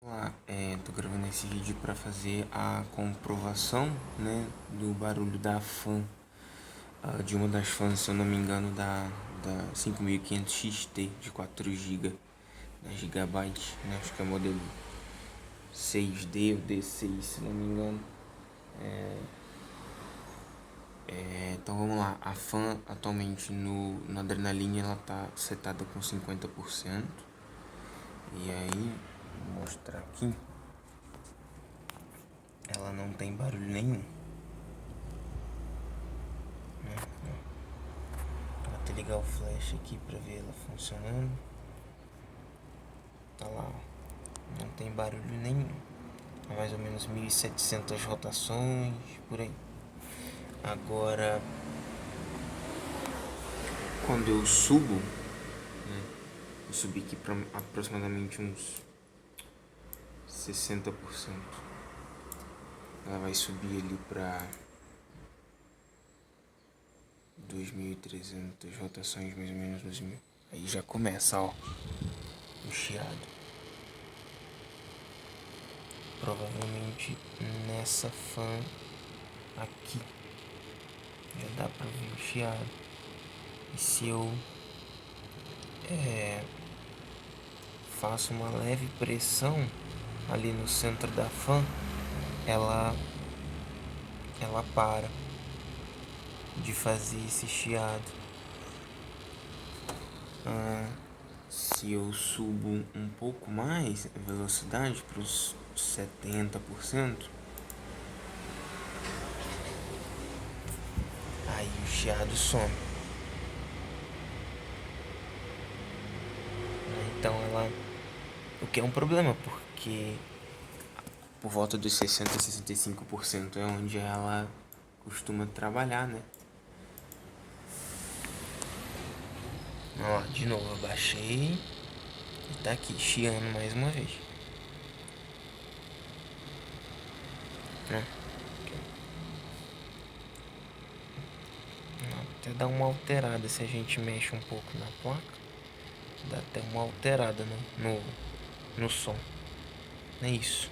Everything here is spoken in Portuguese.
Olá, tô gravando esse vídeo para fazer a comprovação, né, do barulho da fan, de uma das fãs, se eu não me engano, da 5500 XT de 4 GB, GB, né, acho que é o modelo 6D ou D6, se não me engano. Então vamos lá, a fan atualmente no Adrenaline ela tá setada com 50%, e aí, vou mostrar aqui. Ela não tem barulho nenhum, né? Vou até ligar o flash aqui pra ver ela funcionando. Tá lá, ó. Não tem barulho nenhum. É mais ou menos 1700 rotações, por aí. Agora, quando eu subo, né? Eu subi aqui pra aproximadamente uns 60%. Ela vai subir ali pra 2300 rotações, mais ou menos 2000. Aí já começa, ó, o chiado. Provavelmente nessa fan aqui já dá pra ver o chiado. E se eu faço uma leve pressão ali no centro da fan, ela para de fazer esse chiado. Se eu subo um pouco mais a velocidade para os 70%, aí o chiado some. Então o que é um problema, porque por volta dos 60 a 65% é onde ela costuma trabalhar, né? Ó, de novo, eu baixei e tá aqui, chiando mais uma vez. Né? Até dá uma alterada se a gente mexe um pouco na placa. Dá até uma alterada no som. É isso.